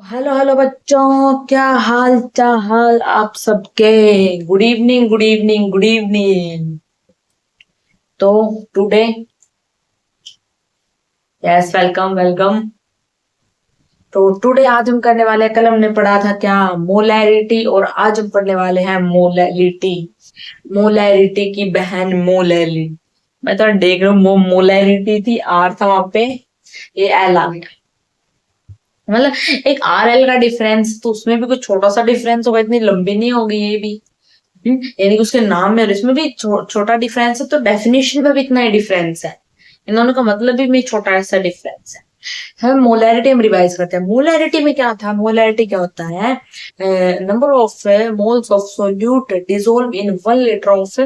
Hello hello बच्चों, क्या हाल चाल आप सबके। Good evening, good evening, good evening. तो टुडे, यस, वेलकम वेलकम। तो टुडे आज हम करने वाले हैं, कल हमने पढ़ा था क्या, मोलैरिटी, और आज हम पढ़ने वाले हैं मोलैलिटी। मोलैरिटी की बहन मोलैलिटी। मैं तो देख रहा हूँ, मोलैरिटी थी, आर था वहां पे, ये एल आ गया। मतलब एक आर एल का डिफरेंस, तो उसमें भी कुछ छोटा सा डिफरेंस होगा, इतनी लंबी नहीं होगी ये भी। यानी कि उसके नाम में और इसमें भी छोटा डिफरेंस है, तो डेफिनेशन में भी इतना ही डिफरेंस है। इन दोनों का मतलब भी में छोटा ऐसा डिफरेंस है। हम मोलैरिटी हम रिवाइज करते हैं। मोलैरिटी में क्या था, मोलैरिटी क्या होता है, number of moles of solute dissolve in 1 litre of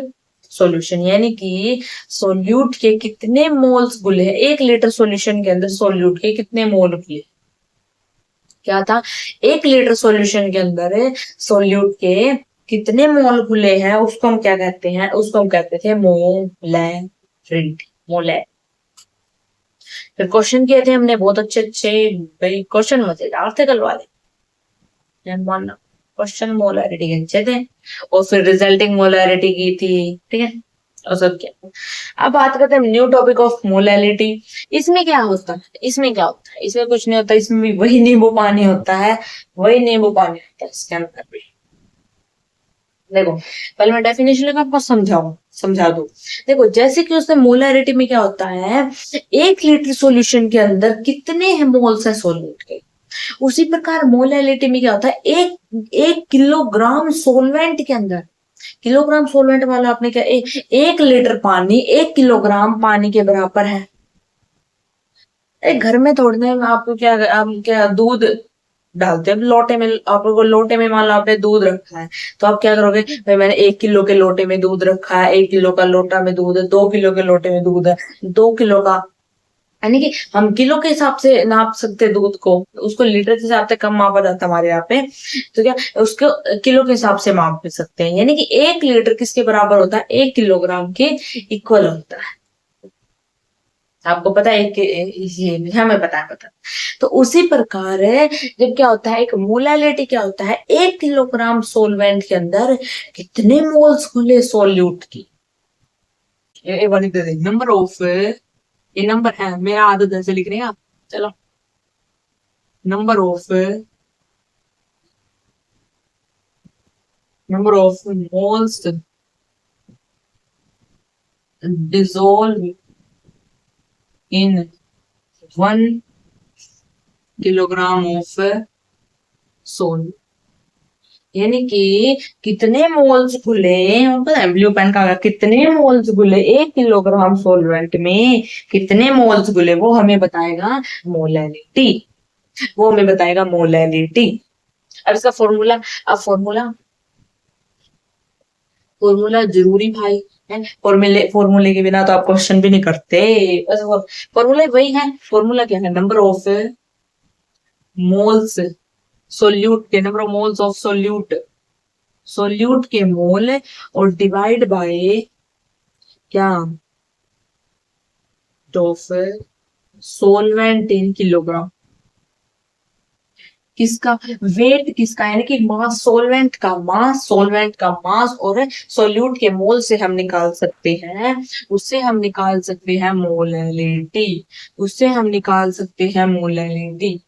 solution. यानी कि सोल्यूट के कितने मोल्स घुले हैं 1 लीटर सॉल्यूशन के अंदर, सोल्यूट के कितने मोल घुले। क्या था, 1 लीटर सॉल्यूशन के अंदर सोल्यूट के कितने मोल खुले हैं, उसको हम क्या कहते हैं, उसको हम कहते थे मोलैरिटी। मोलैर। फिर क्वेश्चन किए थे हमने बहुत अच्छे अच्छे, भाई क्वेश्चन मजेदार थे कल वाले, ध्यान मानना। क्वेश्चन मोलैरिटी के अच्छे थे, और फिर रिजल्टिंग मोलैरिटी की थी, ठीक है। और सब क्या, अब बात करते हैं न्यू टॉपिक ऑफ मोलैलिटी। इसमें क्या होता है, इसमें क्या होता है, इसमें कुछ नहीं होता, इसमें भी वही नींबू पानी होता है, वही नींबू पानी होता है इसके अंदर भी। देखो, पहले मैं डेफिनेशन लेकर आपको समझा दूं। देखो, जैसे कि उसमें मोलैरिटी में क्या होता है, 1 लीटर सॉल्यूशन के अंदर कितने मोल्स है सोल्यूट के, उसी प्रकार मोलैलिटी में क्या होता है, एक एक किलोग्राम सोलवेंट के अंदर, किलोग्राम सोलवेंट वाला आपने क्या, 1 लीटर पानी 1 किलोग्राम पानी के बराबर है। एक घर में थोड़ी ना आपको क्या, आप क्या दूध डालते हैं लोटे में, आप लोगों को लोटे में मान लो आपने दूध रखा है, तो आप क्या करोगे, भाई मैंने 1 किलो के लोटे में दूध रखा है, 1 किलो का लोटा में दूध है, 2 किलो के लोटे में दूध है, 2 किलो का, यानी कि हम किलो के हिसाब से नाप सकते हैं दूध को, उसको लीटर के हिसाब से कम मापा जाता है हमारे यहाँ पे। तो क्या, उसको किलो के हिसाब से माप सकते हैं, यानी कि 1 लीटर किसके बराबर होता है, 1 किलोग्राम के इक्वल होता है। आपको पता है, ये हमें पता है। तो उसी प्रकार है, जब क्या होता है, एक मोलैलिटी क्या होता है, 1 किलोग्राम सोलवेंट के अंदर कितने मोल्स खुले सोल्यूट की, ये वाली दे दे नंबर ऑफ, ये नंबर है, मेरा आदत ऐसे लिख रहे हैं आप, चलो। Number of, number of moles dissolve in 1 kilogram of sol, यानी कि कितने मोल्स खुले, पता है ब्लू पेन का, कितने मोल्स खुले 1 किलोग्राम सोलवेंट में, कितने मोल्स खुले, वो हमें बताएगा मोलैलिटी, वो हमें बताएगा मोलैलिटी। अब इसका फॉर्मूला, अब फॉर्मूला, फॉर्मूला जरूरी भाई है, फॉर्मूले के बिना तो आप क्वेश्चन भी नहीं करते। फॉर्मूला वही है, फॉर्मूला क्या है, नंबर ऑफ मोल्स सोल्यूट के, number of moles of solute, solute के मोल, और डिवाइड बाय क्या, ऑफ सोलवेंट इन किलोग्राम, किसका वेट, किसका, यानी कि मास, सोलवेंट का मास, सोलवेंट का मास, और सोल्यूट के मोल से हम निकाल सकते हैं, उससे हम निकाल सकते हैं मोलैलिटी, उससे हम निकाल सकते हैं मोलैलिटी।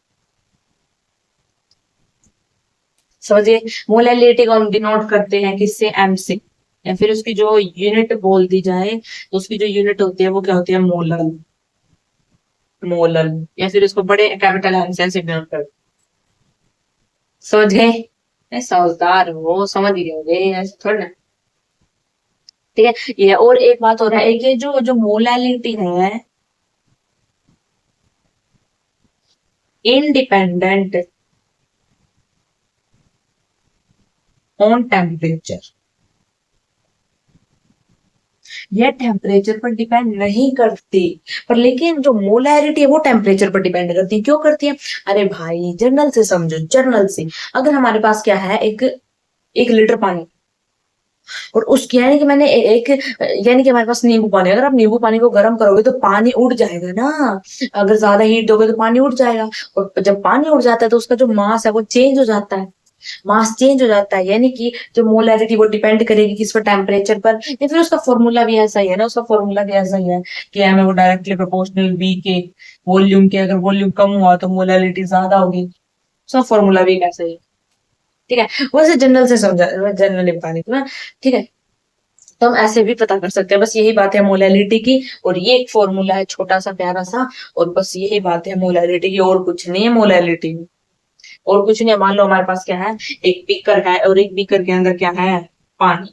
समझिए, मोलैलिटी को हम डिनोट करते हैं किससे, एम से, या फिर उसकी जो यूनिट बोल दी जाए, तो उसकी जो यूनिट होती है वो क्या होती है, मोलर, मोलर, या फिर उसको बड़े कैपिटल एम से डिनोट कर। समझ गए, समझदार हो, समझ गए होंगे, ऐसे थोड़ा ना। ठीक है, ये और एक बात हो रहा है, ये जो जो मोलैलिटी है, इनडिपेंडेंट ऑन टेम्परेचर, ये टेम्परेचर पर डिपेंड नहीं करती, पर लेकिन जो मोलैरिटी है वो टेम्परेचर पर डिपेंड करती है। क्यों करती है, अरे भाई जर्नल से समझो, जर्नल से, अगर हमारे पास क्या है, एक 1 लीटर पानी, और उसकी यानी कि मैंने एक यानी कि हमारे पास नींबू पानी, अगर आप नींबू पानी को गर्म करोगे तो पानी उड़ जाएगा ना, अगर ज्यादा हीट दोगे तो पानी उड़ जाएगा, और जब पानी उड़ जाता है तो उसका जो मास है वो चेंज हो जाता है, मास चेंज हो जाता है, यानी कि जो मोलैरिटी वो डिपेंड करेगी किस पर, टेम्परेचर पर, या फिर उसका फॉर्मूला भी ऐसा ही है ना, उसका फॉर्मूला भी ऐसा ही है कि एम है वो डायरेक्टली प्रोपोर्शनल वी के वॉल्यूम के, अगर वॉल्यूम कम हुआ तो मोलैरिटी ज्यादा होगी, उसका फॉर्मूला भी ऐसा ही है, ठीक है। वैसे जनरल से समझा, जनरली बता रही हूँ मैं, ठीक है। तो हम ऐसे भी पता कर सकते हैं, बस यही बात है मोलैलिटी की, और ये एक फॉर्मूला है छोटा सा प्यारा सा, और बस यही बात है मोलैलिटी की, और कुछ नहीं है मोलैलिटी में, और कुछ नहीं है। मान लो हमारे पास क्या है, एक बीकर है, और एक बीकर के अंदर क्या है, पानी,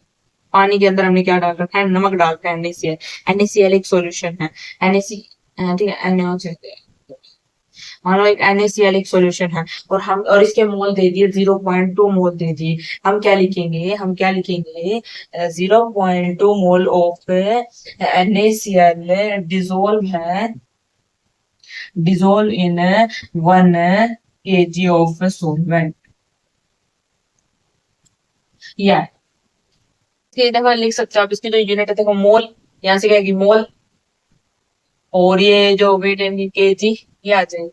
पानी के अंदर हमने क्या डाल रखा है, नमक डाल रखा है, NaCl, NaCl एक सॉल्यूशन है, NaC, ठीक है, मान लो एक NaCl एक सॉल्यूशन है, और हम, और इसके मोल दे दिए 0.2 मोल दे दिए, हम क्या लिखेंगे, हम क्या लिखेंगे, 0.2 मोल ऑफ NaCl डिजोल्व है, dissolve in 1 kg of solvent, या इसकी दफा लिख सकते हो आप, इसकी जो यूनिट है देखो मोल, यहाँ से क्या है मोल, और ये जो वेट है इनकी केजी, ये आ जाएगी,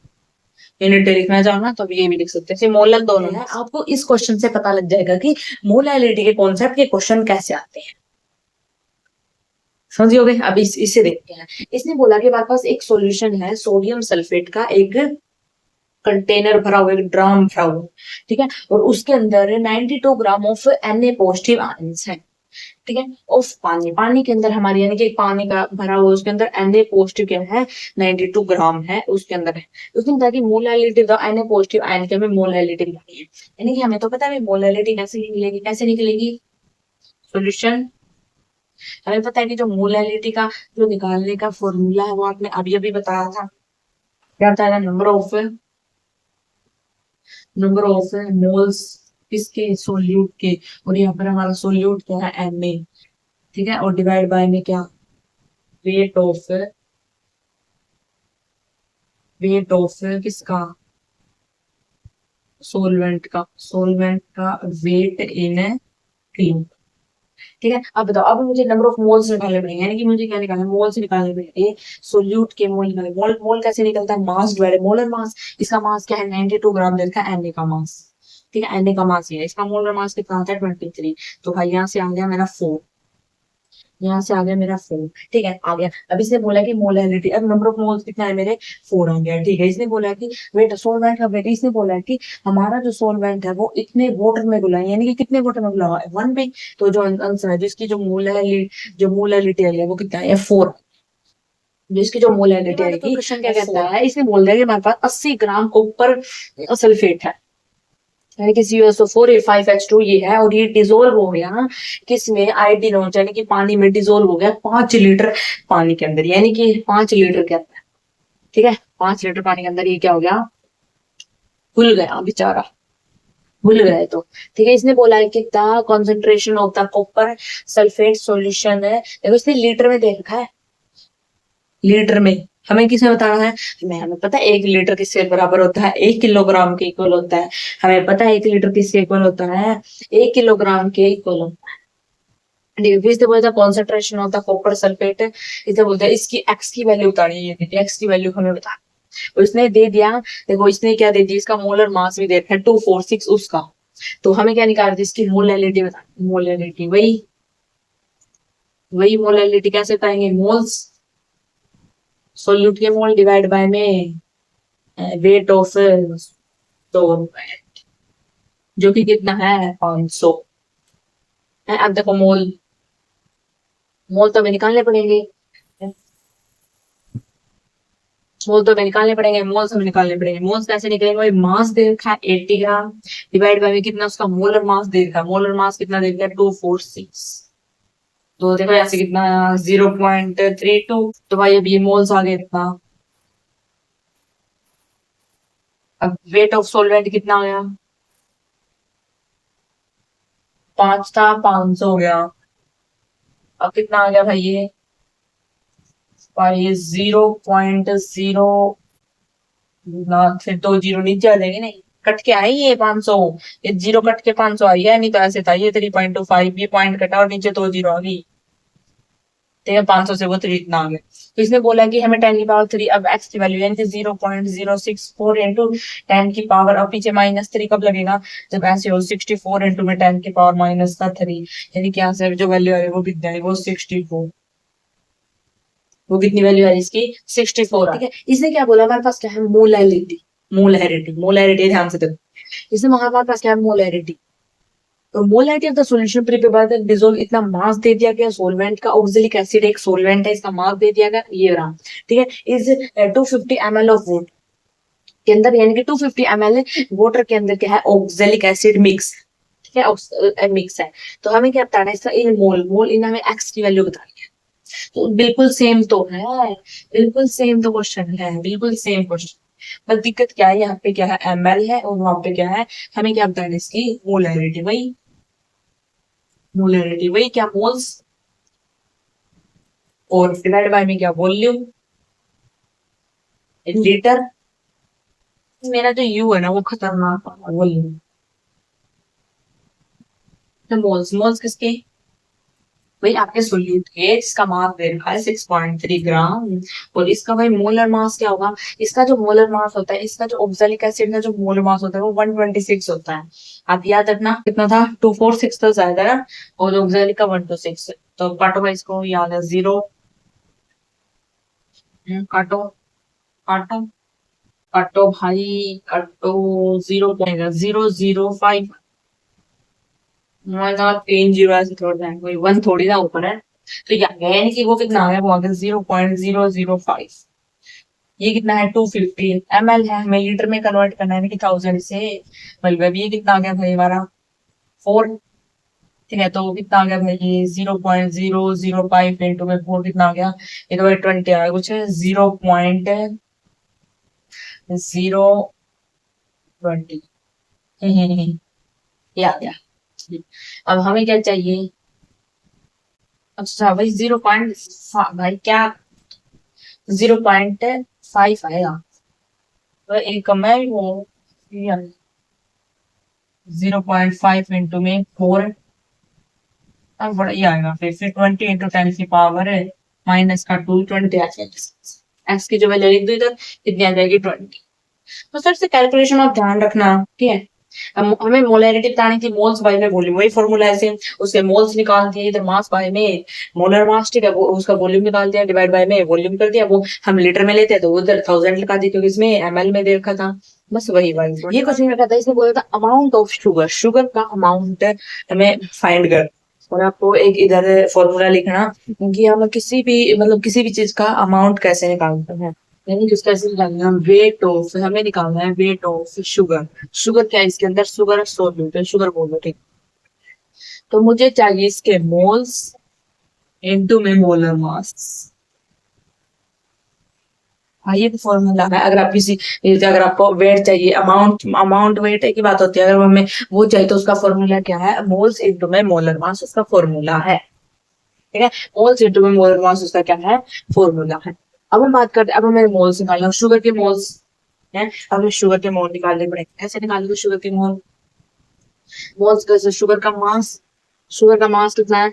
यूनिट लिखना चाहो ना तो अब ये भी लिख सकते हैं, मोलर दोनों है। आपको इस क्वेश्चन से पता लग जाएगा कि मोलैलिटी के कॉन्सेप्ट के क्वेश्चन कैसे आते हैं, समझियोगे। अब इसे देखते हैं। इसने बोला कि हमारे पास एक सॉल्यूशन है सोडियम सल्फेट का, एक कंटेनर भरा हुआ, एक ड्राम भरा हुआ, ठीक है, और उसके अंदर 92 gram of Na positive ions है, ठीक है, ऑफ पानी, पानी के अंदर हमारी यानी कि पानी का भरा हुआ, उसके अंदर Na पॉजिटिव क्या है, 92 ग्राम है उसके अंदर है। उसने बताया कि molality of Na positive ion के हमें मोलैलिटी निकालनी है, यानी कि हमें तो पता है मोलैलिटी कैसे निकलेगी, कैसे निकलेगी, सॉल्यूशन, हमें पता है कि जो मोलैलिटी का जो निकालने का फॉर्मूला है वो आपने अभी अभी बताया था, क्या बताया, नंबर ऑफ मोल्स किसके, सोल्यूट के, और यहाँ पर हमारा सोल्यूट क्या है, Na, ठीक है, और डिवाइड बाय में क्या, वेट ऑफ किसका, सोलवेंट का वेट इन किलो, ठीक है। अब बताओ, अब मुझे नंबर ऑफ मोल्स निकालने पड़ेंगे, यानी कि मुझे क्या निकालना है, मोल्स निकालने पड़ेंगे, सोल्यूट के मोल निकालने, मोल कैसे निकलता है, मास डिवाइडेड मोलर मास, इसका मास क्या है 92 ग्राम दे रखा है, Na का मास, ठीक है, Na का मास ये है, इसका मोलर मास कितना आता है 23, तो भाई यहाँ से आ गया मेरा 4, यहाँ से आ गया मेरा 4, ठीक है, आ गया। अब इसने बोला कि मोलैलिटी, अब नंबर ऑफ मोल्स कितना है मेरे, 4 आ गया, ठीक है। इसने बोला कि वेट सॉल्वेंट का वेट, इसने बोला कि हमारा जो सॉल्वेंट है वो इतने वाटर में घुला है, यानी कि कितने वाटर में घुला हुआ है, 1 पे, तो जो आंसर है जिसकी जो मोलैलिटी है वो कितना है, 4, जिसकी जो मोलैलिटी है, क्वेश्चन क्या कहता है, इसने बोल दिया कि हमारे पास 80 ग्राम कॉपर सल्फेट है, यानी कि CuSO4 A5H2 ये है, और ये डिजोल्व हो गया किसमें, आयोडीन, यानी कि पानी में डिजोल्व हो गया 5 लीटर पानी के अंदर, यानी कि 5 लीटर के अंदर, ठीक है, 5 लीटर पानी के अंदर ये क्या हो गया, घुल गया बेचारा, भूल गए तो, ठीक है। इसने बोला है कि the concentration of the copper sulphate solution है, देखो इसने लीटर में दे रखा है, लीटर में, हमें किसने बताना है, हमें पता है 1 लीटर किसके बराबर होता है, 1 किलोग्राम के इक्वल होता है, हमें पता है 1 लीटर किसके इक्वल होता है, 1 किलोग्राम के इक्वल होता है। फिर बोलता है concentration of the copper sulphate, इसे बोलते हैं इसकी एक्स की वैल्यू बतानी है, एक्स की वैल्यू हमें बता, उसने दे दिया, देखो इसने क्या दे दिया, इसका मोलर मास भी दे रखा है 246 उसका, तो हमें क्या निकालना है, इसकी मोलैलिटी बता, मोलैलिटी वही वही मोलैलिटी कैसे बताएंगे, मोल्स, सोल्यूट के मोल डिवाइड बाय में वेट ऑफ सॉल्वेंट, जो कि कितना है 500 है। अब देखो मोल, मोल तो हमें निकालने पड़ेंगे, मोल्स हमें निकालने पड़ेंगे, मोल्स कैसे निकलेंगे, भाई मास दे रखा है 80 ग्राम, डिवाइड बाय में कितना, उसका मोलर मास दे रखा है, मोलर मास कितना दे रखा है 246, तो देखो ऐसे कितना 0.32, तो भाई अब ये मोल्स आ गए इतना, अब वेट ऑफ सॉल्वेंट कितना हो गया, 5 था 500 हो गया, अब कितना आ गया भाई ये, भाई 0.0 ना, फिर 2 जीरो नीचे आ जाएंगे, नहीं कट के आई ये 500, ये जीरो कट के 500 आई है, नहीं तो ऐसे था ये 3.25, ये पॉइंट कटा और नीचे 2 जीरो आ गई, ठीक है 500 से वो 3 इतना आ गया। तो इसने बोला कि हमें 10 की पावर 3, अब एक्स की वैल्यू यानी कि 0.064 इंटू 10 की पावर, अब पीछे -3 कब लगेगा, जब ऐसे हो 64 इंटू में 10 की पावर -3, यानी कि यहाँ से जो वैल्यू है वो कितना है, वो 64, वो कितनी वैल्यू है इसकी 64, ठीक है। इसने क्या बोला, हमारे पास क्या है, मोलैरिटी, मोलैरिटी, मोलैरिटी ध्यान से देखो, इसने हमारे पास क्या है, मोलैरिटी। तो molarity of the solution prepare dissolve, इतना मास दे दिया गया सॉल्वेंट का, ऑक्सैलिक एसिड एक सॉल्वेंट है, इसका मास दे दिया गया ये रहा, ठीक है। इज 250 ml ऑफ वोट के अंदर, यानी कि 250 ml वाटर के अंदर क्या है, ऑक्सैलिक एसिड मिक्स, ठीक है, मिक्स है। तो हमें क्या बताना है इसका इन मोल, मोल इन हमें एक्स की वैल्यू बतानी है। तो बिल्कुल सेम तो है, बिल्कुल सेम तो क्वेश्चन है, बिल्कुल सेम क्वेश्चन, बस दिक्कत क्या है, यहाँ पे क्या है ml है और वहां पे क्या है, हमें क्या बताना है इसकी मोलैरिटी, वही मोलैरिटी, वही क्या मोल्स, और डिवाइड बाय में क्या वॉल्यूम लीटर। मेरा जो यू है ना वो खतरनाक वॉल्यूम, तो मोल्स, मोल्स किसके, भाई आपके सोल्यूट के जिसका मास दे रखा है 6.3 ग्राम, और इसका भाई मोलर मास क्या होगा, इसका जो मोलर मास होता है, इसका जो ऑक्सैलिक एसिड का जो मोलर मास होता है वो 126 होता है। आप याद रखना कितना था, 246 तो ज्यादा है, और ऑक्सैलिक का 126, तो काटो भाई इसको, याद है 0, काटो काटो काटो भाई काटो, 0.005, 3 जीरो ऐसे थोड़ा है, कोई 1 थोड़ी ना ऊपर है, तो यानी कि वो कितना आ गया, वो आ गया 0.005। ये कितना है 250 ml है, हमें लीटर में कन्वर्ट करना है ना कि 1000 से, मतलब ये कितना आ गया भाई हमारा 4, ठीक है। तो वो कितना आ गया भाई, ये 0.005 इंटू में 4 कितना आ गया, ये तो भाई 20 आ गया, कुछ 0.020, ये आ गया। अब हमें क्या चाहिए, अच्छा भाई 0. भाई क्या 0.5 आएगा, तो एक मैं भी हूँ, 0.5 इंटू में 4, अब बड़ा ये आएगा, फिर 20 इंटू 10 की पावर है -2, 20 एक्स की जो वैल्यू लिख दो इधर, कितनी आ जाएगी 20। तो सर से कैलकुलेशन आप ध्यान रखना, ठीक है। हमें मोलैरिटी बतानी थी, मोल्स बाय में वॉल्यूम, वही फॉर्मूला है सेम, उसके मोल्स निकाल दिए, इधर मास बाय में मोलर मास, ठीक है, वो उसका वॉल्यूम निकाल दिया, डिवाइड बाय में वॉल्यूम कर दिया, वो हम लीटर में लेते हैं तो उधर 1000 लगा दी, क्योंकि इसमें ml में दे रखा था, बस वही भाई। ये क्वेश्चन रखा था, इसने बोला था अमाउंट ऑफ शुगर, शुगर का अमाउंट हमें फाइंड कर, और आपको एक इधर फॉर्मूला लिखना कि हम किसी भी मतलब किसी भी चीज का अमाउंट कैसे निकालते हैं, यानी कि उसका ऐसे निकालना है, वेट ऑफ, हमें निकालना है वेट ऑफ शुगर। शुगर क्या है इसके अंदर, शुगर सॉल्यूट है, शुगर बोल दो, ठीक। तो मुझे चाहिए इसके मोल्स इनटू में मोलर मास, हाँ ये तो फॉर्मूला है। अगर आप किसी, अगर आपको वेट चाहिए, अमाउंट, अमाउंट वेट की बात होती है, अगर हमें वो चाहिए तो उसका फॉर्मूला क्या है, मोल्स इनटू में मोलर मास उसका फॉर्मूला है, ठीक है। मोल्स इनटू में मोलर मास उसका क्या है, फॉर्मूला है। अब हम बात करते हैं, अब हमें मोल्स निकालना, शुगर के मोल्स है, हमें शुगर के मोल निकालने पड़ेंगे, कैसे निकालेंगे शुगर के मोल, मोल्स कैसे, शुगर का मास, शुगर का मास कितना है,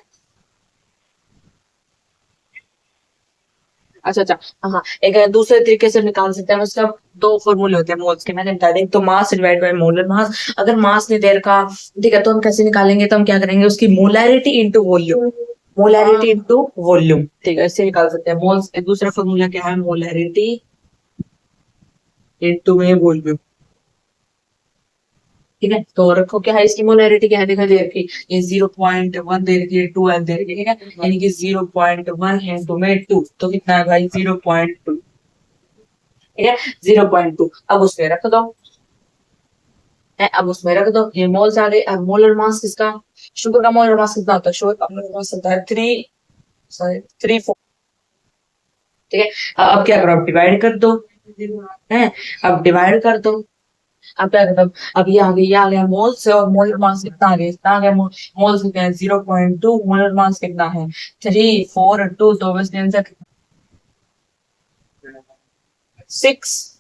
अच्छा अच्छा, हाँ एक दूसरे तरीके से निकाल सकते हैं, उसका दो फॉर्मूले होते हैं मोल्स के, मैंने बता दें, तो mass divide by molar mass. अगर मास नहीं दे रखा, ठीक है, तो हम कैसे निकालेंगे, तो हम क्या करेंगे, उसकी molarity into volume, molarity into volume, ठीक है, ऐसे निकाल सकते हैं मोल्स। एक दूसरा फॉर्मूला क्या है, मोलैरिटी इंटू में वॉल्यूम, ठीक है। तो रखो क्या है इसकी मोलैरिटी, क्या है देखा दे रखी, ये 0.1 दे रखी है, 2 दे रखी है, ठीक है, यानी कि 0.1 है टू में 2, तो कितना है भाई 0.2, ठीक है 0.2। अब उसमें रख दो, अब उसमें रख दो, ये मोल्स आ गए। अब मोलर मास किसका, शुगर का मोलर मास कितना होता है, शुगर का मोलर मास होता है 3.4, ठीक है। अब क्या करो, अब डिवाइड कर दो, है, अब डिवाइड कर दो, अब क्या करो, अब ये आ गया मोल्स, और मोलर मास कितना आ गया, इतना आ गया, मोल्स कितना है 0.2, मोलर मास कितना है 342, तो बस आंसर 6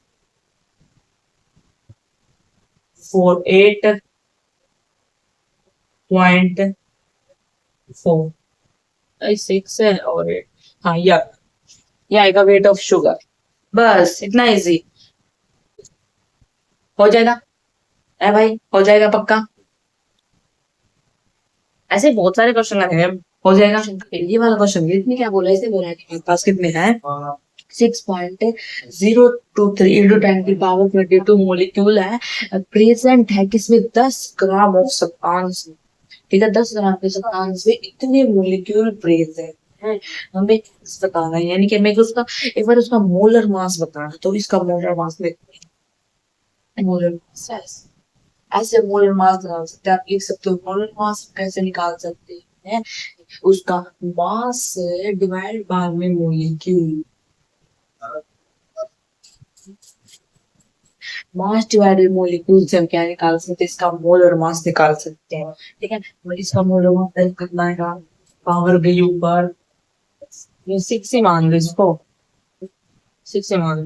48.4 6 है और 8। हाँ ये आएगा वेट ऑफ शुगर। बस इतना इजी हो जाएगा। है भाई, हो जाएगा पक्का। ऐसे बहुत सारे क्वेश्चन लगे हैं, हो जाएगा। ये वाला क्वेश्चन इसमें क्या बोला है, इसे बोला है कि मेरे पास कितने हैं 6.023 इंटू 10 की पावर 22 मोलिक्यूल है, प्रेजेंट है किसमें 10 ग्राम ऑफ सब्सटेंस। ठीक है, 10 ग्राम के सब्सटेंस में इतने मोलिक्यूल प्रेजेंट है। हमें बताना है, यानी कि हमें उसका एक बार उसका मोलर मास बताना है। तो इसका मोलर मास में मोलर मास ऐसे मोलर मास निकाल सकते हैं। आप लिख सकते हो मोलर मास कैसे निकाल सकते हैं, उसका मास डिवाइड बाय में मोलिक्यूल, मास डिवाइडेड मोलिक्यूल से हम क्या निकाल सकते हैं, इसका मोलर मास निकाल सकते हैं। ठीक है, तो इसका मोलर मास कितना आएगा, पावर के ऊपर ये 6 ही मान लो, इसको 6 ही मान लो,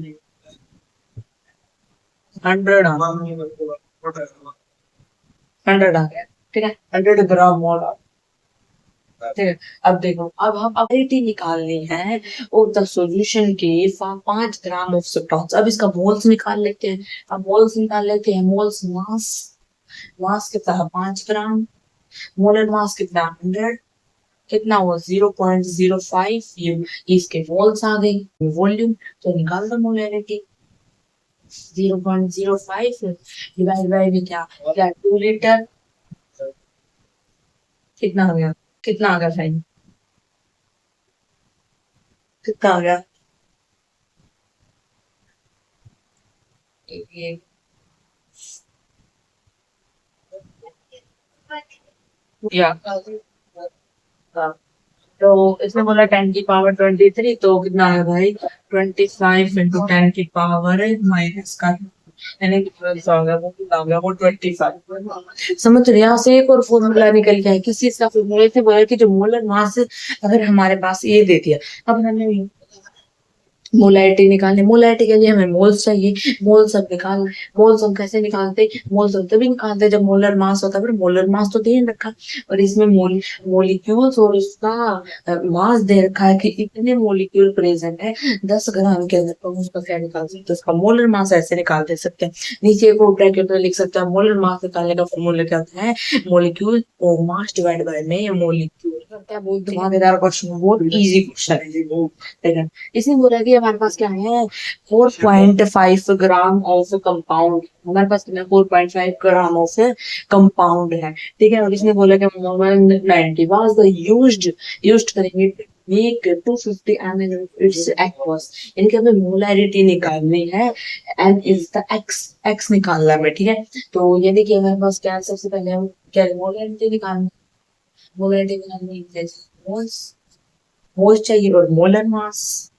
100 आ गया। ठीक है, 100 ग्राम मोल। ठीक है, अब देखो, अब हम अबिलिटी निकालनी है और द सॉल्यूशन के 5 ग्राम ऑफ सब्सटेंस। अब इसका मोल्स निकाल लेते हैं। अब मोल्स निकाल लेते हैं, मोल्स मास, मास कितना है 5 ग्राम, मोलर मास कितना 100, कितना हुआ 0.05, ये इसके मोल्स आ गई। वॉल्यूम तो निकाल दो मोलरिटी, 0.05 डिवाइड बाय में क्या क्या 2 लीटर, कितना आ गया, कितना आ गया भाई, कितना आ गया ये, या हाँ। तो इसमें बोला 10 की पावर 23, तो कितना है भाई 25 इंटू 10 की पावर माइनस का, यानी डिफरेंस आ गया, वो कितना आ गया, वो 25। समझ रहे हैं? यहाँ से एक और फॉर्मूला निकल गया है, किसी इसका फॉर्मूला से बोला कि जो मोलर मास अगर हमारे पास ये दे दिया, अब हमें मोलैरिटी निकालनी, मोलैरिटी के लिए हमें मोल्स चाहिए, मोल्स हम निकाल, मोल्स हम कैसे निकालते, मोल्स हम तभी निकालते जब मोलर मास होता है। पर मोलर मास तो दे रखा और इसमें मोलिक्यूल्स और उसका मास दे रखा है कि इतने मोलिक्यूल प्रेजेंट है 10 ग्राम के अंदर, तो हम उसका क्या निकाल सकते हैं, उसका मोलर मास ऐसे निकाल दे सकते हैं। नीचे एक और ब्रैकेट में लिख सकते हैं मोलर मास निकालने का फॉर्मूला क्या होता है, मोलिक्यूल और मास डिवाइड बाय में मोलिक्यूल। क्या बहुत धमाकेदार क्वेश्चन, बहुत इजी क्वेश्चन है जी, बहुत। इसने बोला कि हमारे पास क्या है 4.5 ग्राम ऑफ कंपाउंड, हमारे पास कितना 4.5 ग्राम ऑफ कंपाउंड है। ठीक है, और इसने बोला कि मोमेंट 90 वाज द यूज्ड करेंगे मेक 250 ml इट्स एक्वस, यानी कि हमें मोलैरिटी निकालनी है, एन इज द एक्स निकालना है। ठीक है, तो ये देखिए हमारे पास क्या है, सबसे पहले हम क्या मोलैरिटी निकालनी, मोलैरिटी निकालनी है मोल्स, मोल्स चाहिए और मोलर मास।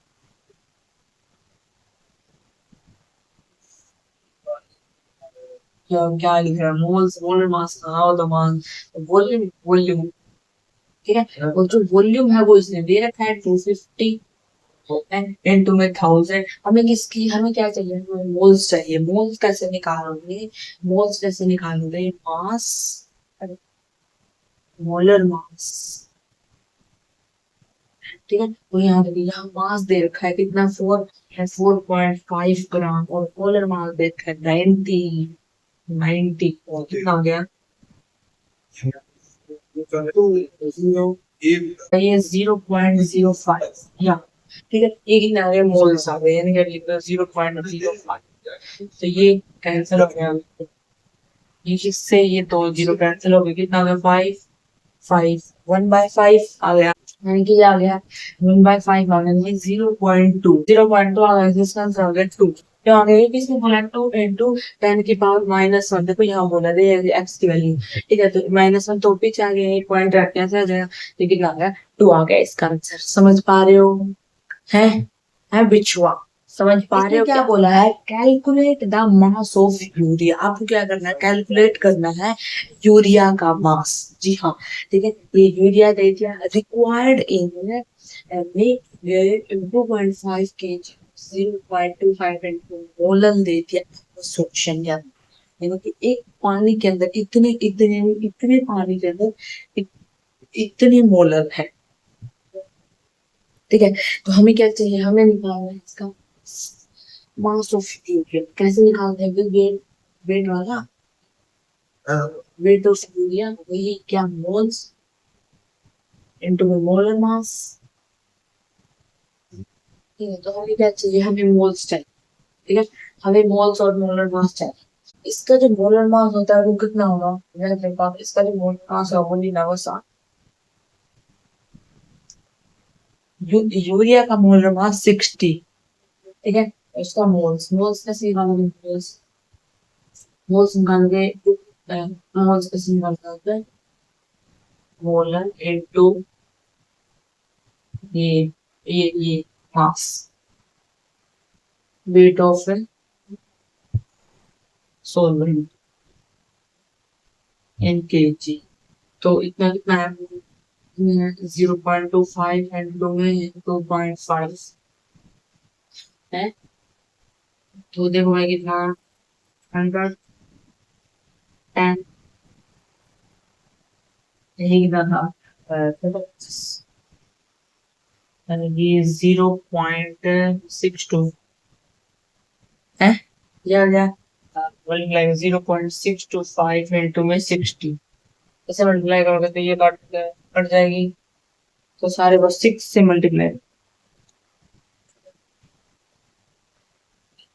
क्या लिख रहा है, मोल्स मोलर मास कहाँ होता मास, वॉल्यूम वॉल्यूम। ठीक है, और जो वॉल्यूम है वो इसने दे रखा है 250 इनटू में 1000। हमें किसकी, हमें क्या चाहिए, हमें मोल्स चाहिए। मोल्स कैसे निकालोगे, मोल्स कैसे निकालोगे, मास, मोलर मास। ठीक है, तो यहाँ मास दे रखा है कितना 4.5 ग्राम और मोलर मास दे रखा है 90 और कितना हो गया, ये 0.05 या, ठीक है, ये कितना आ गया मोल्स आ गए, यानी कि 0.05। तो ये कैंसिल हो गया, ये इससे ये दो जीरो कैंसिल हो गया, कितना आ गया 5 5 1/5 आ गया, यानी कि आ गया 1/5 आ गया, 0.2 आ गया, इसका आंसर आ गया 2। क्या आ गया, किसने बोला 2 इंटू 10 की पावर -1, देखो यहाँ बोला दे एक्स की वैल्यू। ठीक है, तो -1 तो पीछे आ गया, एक पॉइंट रख के ऐसे आ जाएगा, तो कितना आ गया 2 आ गया इसका आंसर। समझ पा रहे हो, है है बिचुआ, समझ पा रहे हो क्या बोला है, calculate the mass of urea. आपको क्या करना है, कैलकुलेट करना है यूरिया का मास। जी हाँ, ठीक है, ये यूरिया दे दिया, required in 2.5 kg 0.25 into molal दे दिया, सोल्यूशन यानी कि एक पानी के अंदर इतने इतने इतने पानी के अंदर इतने मोलर है। ठीक है, तो हमें क्या चाहिए, हमें निकालना है इसका मास ऑफ यूरिया। कैसे निकालते हैं, वेट वेट वाला वेट ऑफ यूरिया, वही क्या मोल्स इनटू मोलर मास। ठीक है, तो हमें क्या चाहिए, हमें मोल्स चाहिए। ठीक है, हमें मोल्स और मोलर मास चाहिए। इसका जो मोलर मास होता है वो कितना होगा, मेरे पास इसका जो मोलर मास है वो नहीं ना, वो यूरिया का मोलर मास 60। ठीक है, इसका मोल्स मोल्स कैसे निकालोगे, मोल्स मोल्स निकालोगे, मोल्स कैसे निकालोगे, मोलर इनटू ये ये mass, weight of solvent in KG. तो इतना कितना है, 0.25 एंड 2.5 है। तो देखो मैं कितना, 110, यही कितना था, ये 0.62 है, या 0.625 इंटू में 60, ऐसे मल्टीप्लाई करोगे तो ये कट जाएगी, तो सारे बस 6 से मल्टीप्लाई,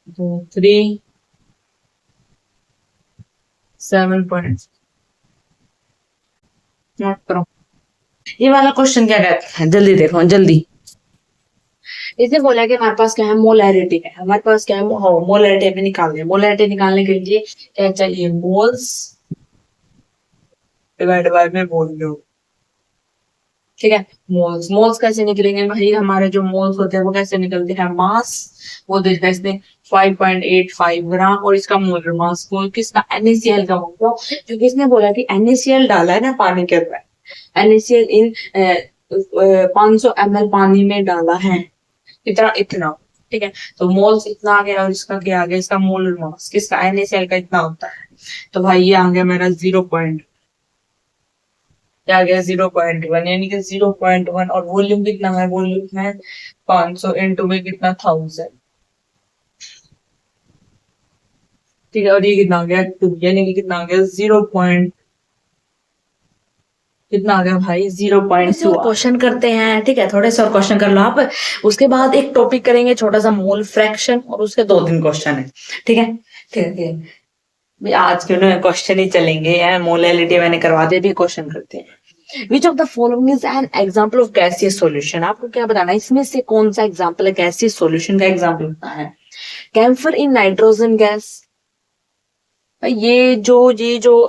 तो 37 नोट करो। ये वाला क्वेश्चन क्या कहता है, जल्दी देखो जल्दी। इसने बोला कि हमारे पास क्या है, मोलैरिटी है, हमारे पास क्या है, मोलैरिटी हमें निकालनी है। मोलैरिटी निकालने के लिए क्या चाहिए, मोल्स डिवाइड बाय में वॉल्यूम। ठीक है, मोल्स मोल्स कैसे निकलेंगे भाई, हमारे जो मोल्स होते हैं वो कैसे निकलते हैं, मास वो देखा इसने 5.85 ग्राम, और इसका मोलर मास वो किसका, NaCl का होगा, क्योंकि इसने बोला कि NaCl डाला है ना पानी के अंदर, NaCl इन 500 ml पानी में डाला है, इतना इतना। ठीक है, तो मोल्स इतना आ गया, और इसका क्या आ गया, इसका मोलर मास किसका, NaCl का इतना होता है। तो भाई ये आ गया मेरा 0. क्या आ गया, 0.1, यानी कि 0.1, और वॉल्यूम कितना है, वॉल्यूम है 500 इंटू में कितना, 1000। ठीक है, और ये कितना आ गया 2, यानी कि कितना आ गया, कितना आ गया भाई, 0.2। क्वेश्चन करते हैं, ठीक है, थोड़े से और क्वेश्चन कर लो आप, उसके बाद एक टॉपिक करेंगे छोटा सा, मोल फ्रैक्शन, और उसके 2 दिन क्वेश्चन है। ठीक है, ठीक है, आज के क्वेश्चन ही चलेंगे, मोलैलिटी मैंने करवा दिया, भी क्वेश्चन करते हैं। विच of the following is an example of gaseous solution, आपको क्या बताना है, इसमें से कौन सा एग्जाम्पल है, गैसियस सॉल्यूशन का एग्जाम्पल बताना है। कैम्फर इन नाइट्रोजन गैस, ये जो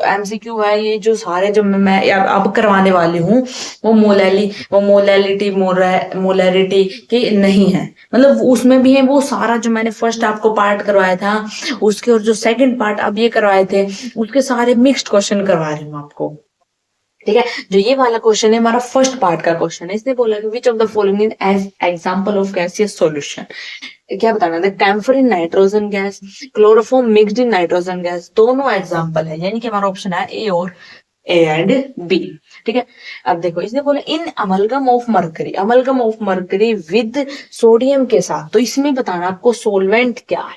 एमसीक्यू है, ये जो सारे जो मैं अब करवाने वाली हूँ, वो मोलैरिटी के नहीं है, मतलब उसमें भी है, वो सारा जो मैंने फर्स्ट आपको पार्ट करवाया था उसके, और जो सेकंड पार्ट अब ये करवाए थे उसके सारे मिक्स्ड क्वेश्चन करवा रही हूँ आपको। ठीक है, जो ये वाला क्वेश्चन है हमारा फर्स्ट पार्ट का क्वेश्चन है, इसने बोला कि which of the following is as example of gaseous solution, क्या बताना था, camphor in nitrogen gas, chloroform mixed in nitrogen gas, दोनों एग्जांपल है, यानी कि हमारा ऑप्शन है ए और ए एंड बी। ठीक है, अब देखो इसने बोला in amalgam of mercury with sodium के साथ, तो इसमें बताना आपको सोलवेंट क्या है,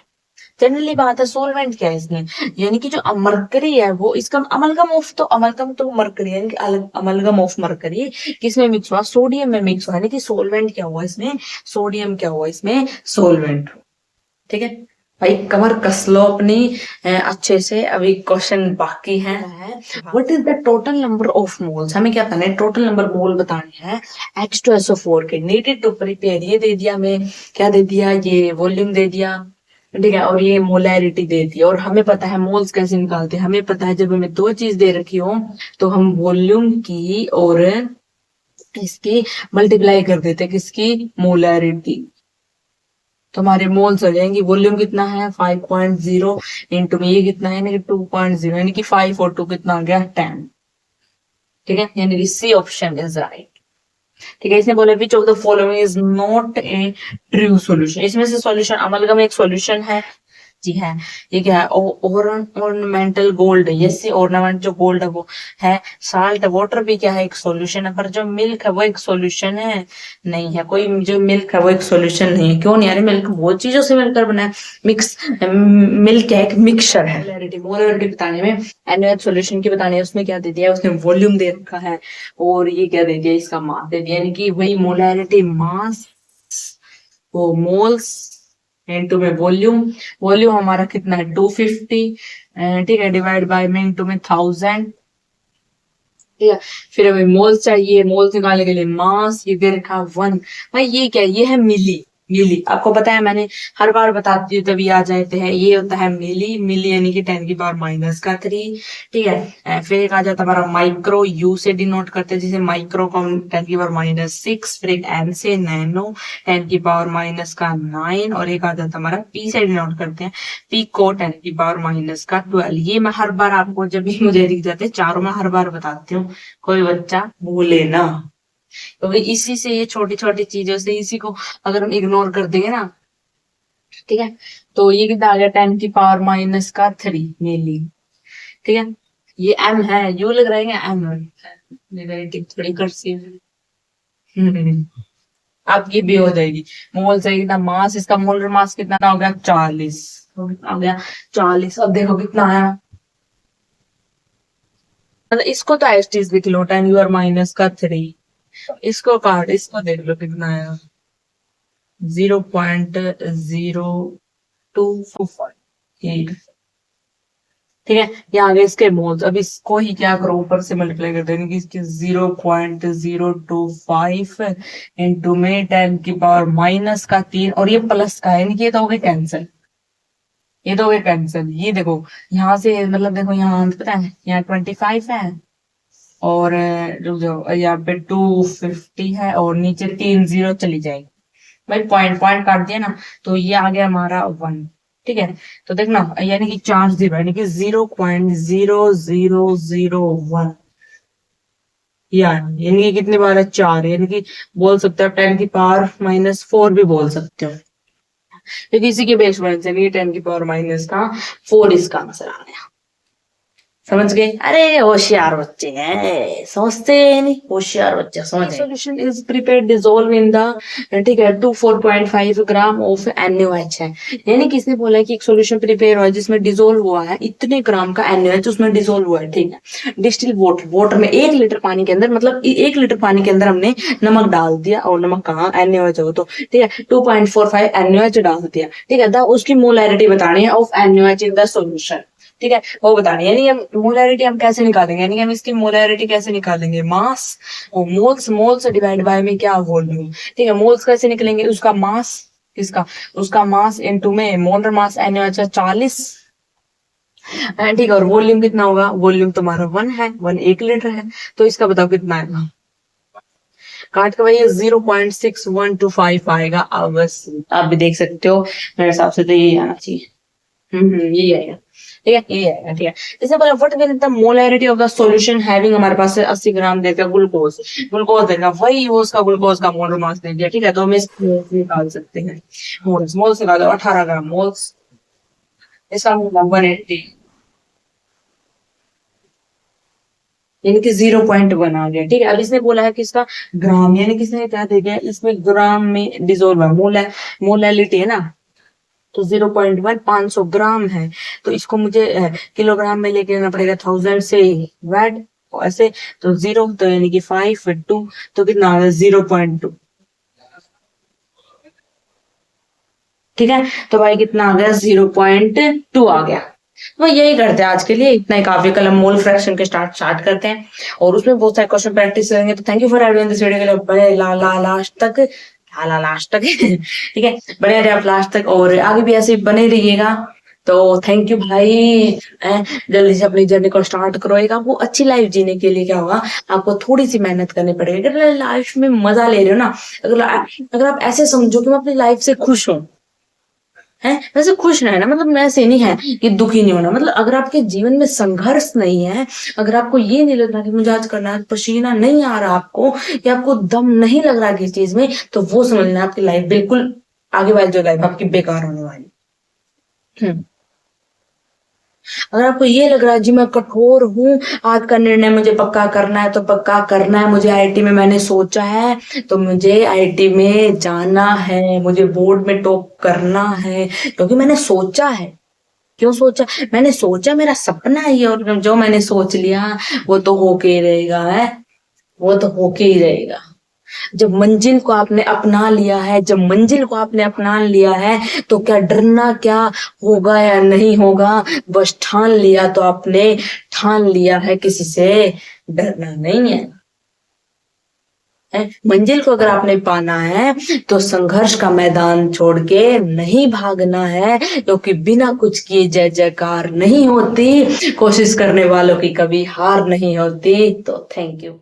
जनरली बात है सोलवेंट क्या है इसमें, यानी कि जो मरकरी है वो इसका अमलगम तो मरकरी, यानी कि अमलगम ऑफ मरकरी किसमें मिक्स हुआ, सोडियम में मिक्स हुआ, यानी कि सोलवेंट क्या हुआ इसमें, सोडियम क्या हुआ इसमें, सोलवेंट। ठीक है भाई, कमर कस लो अपनी अच्छे से, अभी क्वेश्चन बाकी है। What is the total number of moles, हमें क्या बताना है, टोटल नंबर मोल बताने हैं H2SO4 के, नीडेड टू प्रिपेयर, ये दे दिया हमें, क्या दे दिया, ये वॉल्यूम दे दिया, ठीक है, और ये मोलैरिटी दे दी, और हमें पता है मोल्स कैसे निकालते हैं, हमें पता है जब हमें 2 चीज दे रखी हो तो हम वॉल्यूम की और इसकी मल्टीप्लाई कर देते हैं, किसकी, मोलैरिटी, तो हमारे मोल्स हो जाएंगी, वॉल्यूम कितना है 5.0 इंटू में ये कितना है, यानी कि 2.0, यानी कि 5 और 2 कितना आ गया 10। ठीक है, यानी कि सी ऑप्शन इज राइट। ठीक है, इसने बोला विच of the following is not a true solution, इसमें से सॉल्यूशन, अमलगम एक सॉल्यूशन है, जी है। ये क्या है? ऑर्नामेंटल गोल्ड, यस, ऑर्नामेंट जो गोल्ड है वो है। साल्ट वाटर भी क्या है? एक सॉल्यूशन है। पर जो मिल्क है वो एक सॉल्यूशन है नहीं है। कोई जो मिल्क है वो एक सॉल्यूशन नहीं है। क्यों नहीं? अरे मिल्क बहुत चीजों से मिलकर बना है। मिक्स मिल्क है, एक मिक्सचर है। मोलैरिटी बताने में, एनुअल सॉल्यूशन की बताने है, उसमें क्या दे दिया? उसने वॉल्यूम दे रखा है और ये क्या दे दिया? इसका मास दे दिया, यानी कि वही मोलैरिटी मास, वो मोल्स इनटू में वॉल्यूम। वॉल्यूम हमारा कितना है? 250, ठीक है, डिवाइड बाय में इनटू में 1000, ठीक है। फिर हमें मोल्स चाहिए, मोल्स निकालने के लिए मास, ये दे रखा 1। भाई ये क्या है? ये है मिली। मिली आपको पता है, मैंने हर बार बताती हूँ तभी आ जाते हैं। ये होता है मिली। मिली यानी कि 10 की पावर माइनस का 3, ठीक है। फिर एक आ जाता है हमारा माइक्रो, यू से डिनोट करते हैं, जिसे माइक्रो को 10 की पावर माइनस 6। फिर एक एन से नैनो, 10 की पावर माइनस का 9। और एक आ जाता है हमारा पी से डिनोट करते हैं, पी को 10 की पावर माइनस का 12। ये मैं हर बार आपको जब भी मुझे दिख जाते हैं चारों, मैं हर बार बताती हूँ, कोई बच्चा भूले ना। क्योंकि इसी से, ये छोटी छोटी चीजों से, इसी को अगर हम इग्नोर कर देंगे ना, ठीक है, तो ये कितना आ गया? 10 की पावर माइनस का 3 मिली, ठीक है। ये एम है, यू लग रहा है क्या? एम है, थोड़ी कर्सिव। अब ये भी हो जाएगी। मोल से कितना मास, इसका मोलर मास कितना हो गया? 40। तो कितना हो गया? 40। अब देखो कितना आया, मतलब इसको तो एस टीज लिख लो, 10 यूर माइनस का 3। इसको काट, इसको देख लो कितना आया, 0.0248, ठीक है। ये आगे इसके मोल्स। अब इसको ही क्या करो, ऊपर से मल्टीप्लाई कर देंगे, इसके 0.025 इंटू में 10 की पावर माइनस का 3, और ये प्लस का है, यानी कि ये तो हो गए कैंसिल। ये तो हो गए कैंसिल। ये देखो यहाँ से, मतलब देखो यहाँ पता है, यहाँ 25 है, और रुक जाओ, यहाँ पे 250 है, और नीचे 3 जीरो चली जाएगी। भाई पॉइंट पॉइंट काट दिया ना, तो ये आ गया हमारा 1, ठीक है। तो देखना, यानी कि 4 जीरो, यानी कि 0.0001, यानी कि कितनी बार है? 4, यानी कि बोल सकते हो 10 की पावर माइनस 4 भी बोल सकते हो, क्योंकि इसी के बेस पॉइंट से भी 10 की पावर माइनस का 4 इसका आंसर आ गया। समझ गए? अरे होशियार बच्चे हैं, समझते नहीं, होशियार बच्चा समझ गए। Solution is prepared dissolve in the, ठीक है, 4.5 ग्राम ऑफ NaOH है। यानी किसने बोला है कि एक सॉल्यूशन प्रिपेयर हुआ है जिसमें डिसॉल्व हुआ है इतने ग्राम का NaOH, उसमें डिसॉल्व हुआ है, ठीक है। डिस्टिल वाटर, वाटर में 1 लीटर पानी के अंदर, मतलब 1 लीटर पानी के अंदर हमने नमक डाल दिया, और नमक कहाँ? NaOH हो तो, ठीक है, 2.45 NaOH डाल दिया, ठीक है। उसकी मोलैरिटी बतानी है of NaOH in the solution, ठीक है, वो बतानी है। यानी हम मोलैरिटी हम कैसे निकालेंगे, यानी हम इसकी मोलैरिटी कैसे निकालेंगे? मास और मोल्स, मोल्स डिवाइड बाय में क्या? वॉल्यूम, ठीक है। मोल्स कैसे निकलेंगे? उसका मास, किसका? उसका मास इनटू में मोलर मास NaOH 40, ठीक है। और वॉल्यूम कितना होगा? वॉल्यूम तुम्हारा 1 है, 1 1 लीटर है, तो इसका बताओ कितना आएगा? काट के भाई 0.6125 आएगा। अब बस आप भी देख सकते हो, मेरे हिसाब से तो यही आना चाहिए। यही आएगा, ठीक है, यही आएगा, ठीक है। जैसे बोला what will the molarity of the solution having, हमारे पास 80 ग्राम देगा ग्लूकोज, ग्लूकोज देगा, वही वो उसका ग्लूकोज का मोलर मास दे दिया, ठीक है। तो हम इसको निकाल सकते हैं, मोल्स, मोल्स निकालो, 18 ग्राम मोल्स, इसका 180, यानी कि 0.1 आ गया, ठीक है। अब इसने बोला है कि इसका ग्राम, यानी कि इसने क्या दे दिया? इसमें ग्राम में डिसॉल्व है, मोलैलिटी है ना, तो 0.1 500 ग्राम है, तो इसको मुझे किलोग्राम में लेके आना पड़ेगा, 1000 से डिवाइड ऐसे, तो 0, तो यानी कि 5 2, तो कितना आ गया? 0.2, ठीक है। तो भाई कितना आ गया? 0.2 आ गया। तो यही करते हैं आज के लिए, इतना ही काफी। कल हम मोल फ्रैक्शन के स्टार्ट करते हैं, और उसमें बहुत सारे क्वेश्चन प्रैक्टिस करेंगे। तो thank you for everyone this video के लिए, बने लास्ट तक, लास्ट तक ठीक है, बने रहे आप लास्ट तक, और आगे भी ऐसे बने रहिएगा। तो थैंक यू भाई। जल्दी से अपनी जर्नी को स्टार्ट करो। एक आपको अच्छी लाइफ जीने के लिए क्या होगा? आपको थोड़ी सी मेहनत करनी पड़ेगी। अगर लाइफ में मजा ले रहे हो ना, अगर आप ऐसे समझो कि मैं अपनी लाइफ से खुश हूँ, है वैसे खुश रहना, मतलब वैसे नहीं है कि दुखी नहीं होना, मतलब अगर आपके जीवन में संघर्ष नहीं है, अगर आपको ये नहीं लग रहा कि मुझे आज करना है, पसीना नहीं आ रहा आपको, या आपको दम नहीं लग रहा किसी चीज में, तो वो समझना आपकी लाइफ बिल्कुल, आगे वाली जो लाइफ आपकी बेकार होने वाली। अगर आपको ये लग रहा है जी मैं कठोर हूँ, आज का निर्णय मुझे पक्का करना है तो पक्का करना है, मुझे आईआईटी में मैंने सोचा है तो मुझे आईआईटी में जाना है, मुझे बोर्ड में टॉप करना है क्योंकि मैंने सोचा है। क्यों सोचा? मैंने सोचा, मेरा सपना है ये, और जो मैंने सोच लिया वो तो होके ही रहेगा है, वो तो होके ही रहेगा। जब मंजिल को आपने अपना लिया है, जब मंजिल को आपने अपना लिया है तो क्या डरना, क्या होगा या नहीं होगा, बस ठान लिया तो आपने ठान लिया है, किसी से डरना नहीं है। मंजिल को अगर आपने पाना है तो संघर्ष का मैदान छोड़ के नहीं भागना है, क्योंकि बिना कुछ किए जय जयकार नहीं होती, कोशिश करने वालों की कभी हार नहीं होती। तो थैंक यू।